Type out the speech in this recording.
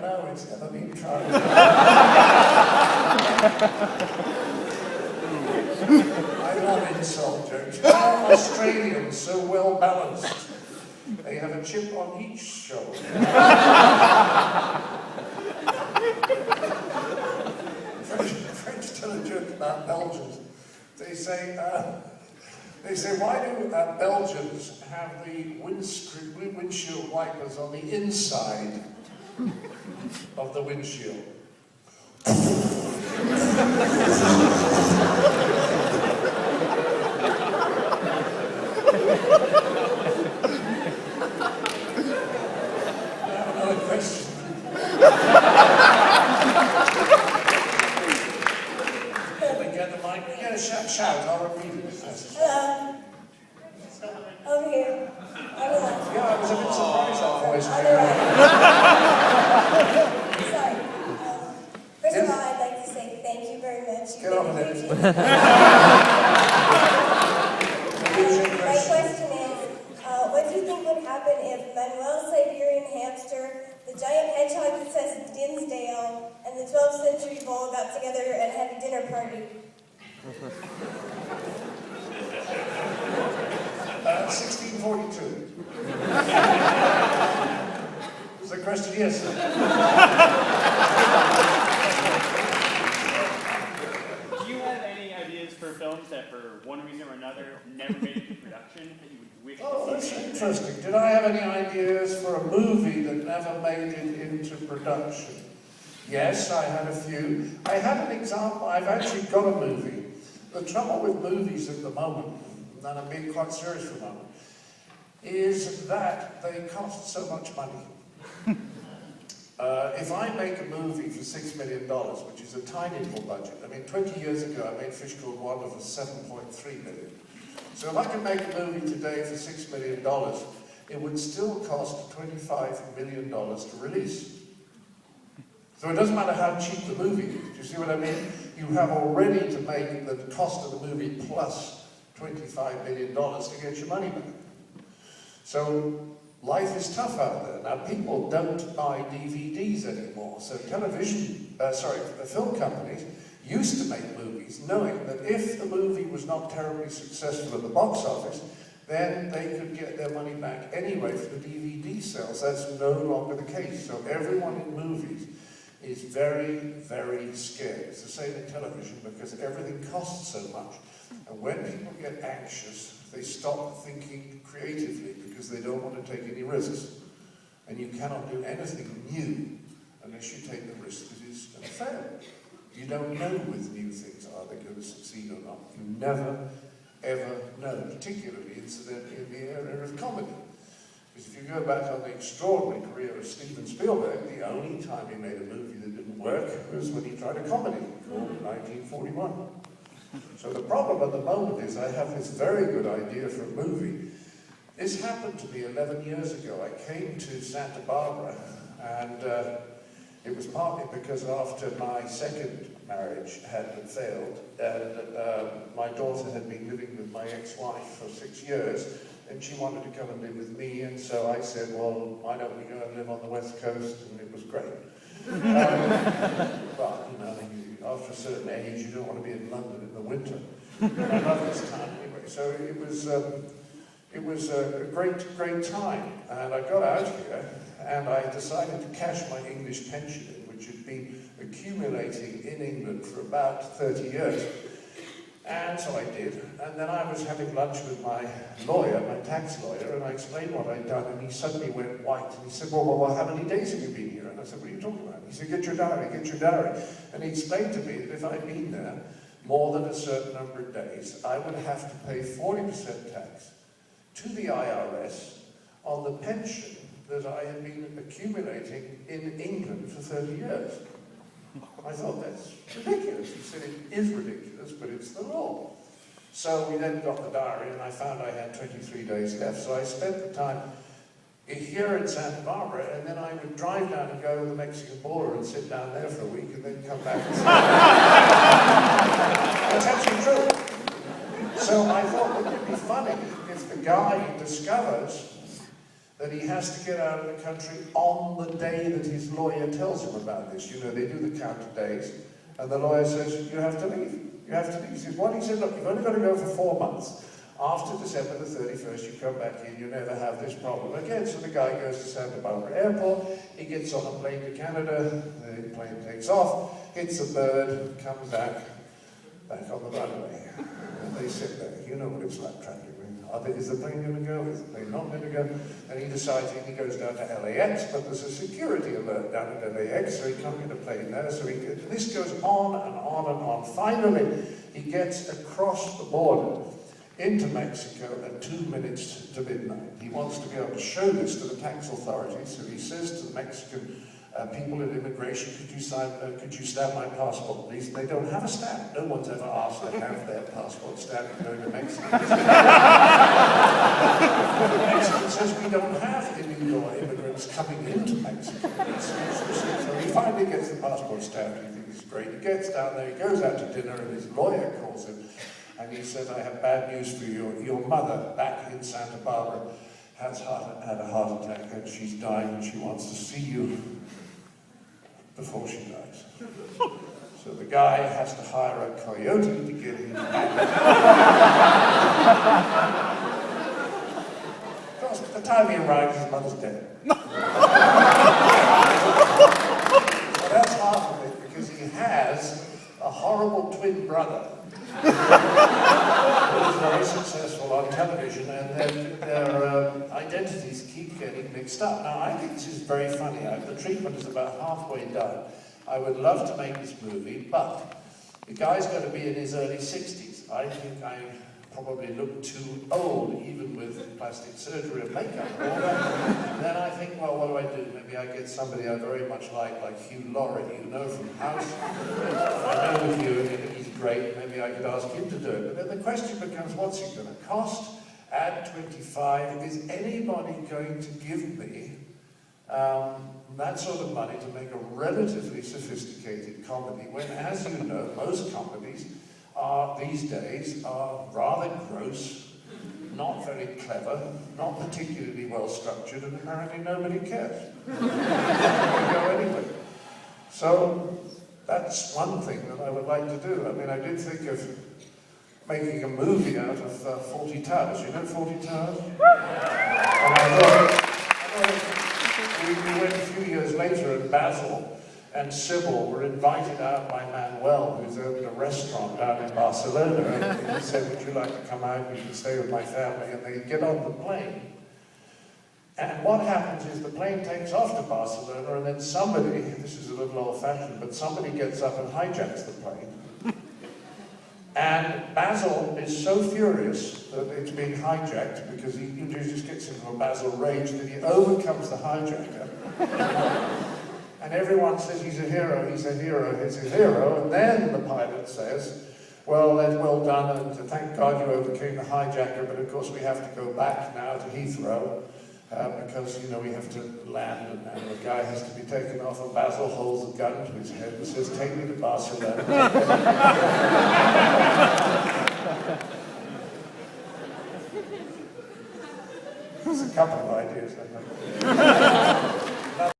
know, it's never been tried. I love insult jokes. Why are Australians so well balanced? They have a chip on each shoulder. French tell a joke about Belgians. They say, why do Belgians have the windshield wipers on the inside of the windshield? Another question. Get the mic. Yeah, shout. I'll repeat it. Hello. Over here. On the left. Yeah, I was a bit surprised that voice. On the right. Sorry. First of all, I'd like to say thank you very much. Get on with it. My question is, what do you think would happen if Manuel's Siberian hamster, the giant hedgehog that says Dinsdale, and the 12th century bull got together and had a dinner party? 1642. Is the question yes, sir? Do you have any ideas for films that, for one reason or another, never made it to production that you would wish Oh, to that's see? interesting. Did I have any ideas for a movie that never made it into production? Yes, I had a few. I had an example. I've actually got a movie. The trouble with movies at the moment, and I'm being quite serious for a moment, is that they cost so much money. If I make a movie for $6 million, which is a tiny little budget, I mean, 20 years ago I made Fish Called Wanda for $7.3 million. So if I could make a movie today for $6 million, it would still cost $25 million to release. So it doesn't matter how cheap the movie is. Do you see what I mean? You have already to make the cost of the movie plus $25 million to get your money back. So life is tough out there. Now people don't buy DVDs anymore. So film companies used to make movies knowing that if the movie was not terribly successful at the box office, then they could get their money back anyway for the DVD sales. That's no longer the case. So everyone in movies is very, very scared. It's the same in television because everything costs so much. And when people get anxious, they stop thinking creatively because they don't want to take any risks. And you cannot do anything new unless you take the risk that it's going to fail. You don't know with new things, are they going to succeed or not? You never, ever know, particularly incidentally in the area of comedy. Because if you go back on the extraordinary career of Steven Spielberg, the only time he made a movie that didn't work was when he tried a comedy called 1941. So the problem at the moment is I have this very good idea for a movie. This happened to me 11 years ago. I came to Santa Barbara, and it was partly because after my second marriage had failed, and my daughter had been living with my ex-wife for 6 years, and she wanted to come and live with me, and so I said, well, why don't we go and live on the West Coast? And it was great. But, you know, after a certain age, you don't want to be in London in the winter. I love this time anyway. So it was a great time. And I got out here, and I decided to cash my English pension in, which had been accumulating in England for about 30 years. And so I did, and then I was having lunch with my lawyer, my tax lawyer, and I explained what I'd done, and he suddenly went white, and he said, well, how many days have you been here? And I said, what are you talking about? He said, get your diary. And he explained to me that if I'd been there more than a certain number of days, I would have to pay 40% tax to the IRS on the pension that I had been accumulating in England for 30 years. I thought, that's ridiculous. He said, it is ridiculous, but it's the law. So we then got the diary, and I found I had 23 days left. So I spent the time here in Santa Barbara, and then I would drive down and go to the Mexican border and sit down there for a week, and then come back and That's actually true. So I thought, wouldn't it be funny if the guy discovers that he has to get out of the country on the day that his lawyer tells him about this. You know, they do the count of days, and the lawyer says, you have to leave. You have to leave. He says, what? He said, look, you've only got to go for 4 months. After December the 31st, you come back in, you never have this problem again. So the guy goes to Santa Barbara Airport, he gets on a plane to Canada, the plane takes off, hits a bird, comes back on the runway. And they sit there. You know what it's like traveling. Is the plane going to go? Is the plane not going to go? And he decides he goes down to LAX, but there's a security alert down at LAX, so he can't get a plane there. So this goes on and on and on. Finally, he gets across the border into Mexico at 2 minutes to midnight. He wants to be able to show this to the tax authorities, so he says to the Mexican people at immigration, could you stamp my passport, please? They don't have a stamp. No one's ever asked to have their passport stamped going to Mexico. The Mexican says we don't have illegal immigrants coming into Mexico. So he finally gets the passport stamped. He thinks it's great. He gets down there, he goes out to dinner, and his lawyer calls him. And he says, I have bad news for you. Your mother, back in Santa Barbara, has had a heart attack and she's dying and she wants to see you before she dies. So the guy has to hire a coyote to get him back. Of course, by the time he arrives, his mother's dead. But that's half of it, because he has a horrible twin brother who is very successful on television, and their identities keep getting mixed up. Now, I think this is very funny. The treatment is about halfway done. I would love to make this movie, but the guy's going to be in his early 60s. I think I probably look too old, even with plastic surgery and makeup and all that. And then I think, well, what do I do? Maybe I get somebody I very much like Hugh Laurie, you know, from House. I know Hugh, he's great. Maybe I could ask him to do it. But then the question becomes, what's it going to cost? At 25, is anybody going to give me that sort of money to make a relatively sophisticated comedy when, as you know, most comedies these days are rather gross, not very clever, not particularly well structured, and apparently nobody cares. They go anyway. So that's one thing that I would like to do. I mean, I did think of making a movie out of 40 Towers. You know 40 Towers? And I thought we went a few years later in Basel, and Sybil were invited out by Manuel, who's opened a restaurant down in Barcelona, and he said, would you like to come out, you can stay with my family, and they get on the plane. And what happens is the plane takes off to Barcelona, and then somebody, this is a little old-fashioned, but somebody gets up and hijacks the plane. And Basil is so furious that it's being hijacked, because he just gets into a Basil rage, that he overcomes the hijacker. And everyone says he's a hero, he's a hero, he's a hero. And then the pilot says, well, that's well done, and thank God you overcame the hijacker, but of course we have to go back now to Heathrow, because, you know, we have to land, and the guy has to be taken off, and Basil holds a gun to his head and says, take me to Barcelona. There's a couple of ideas, I think.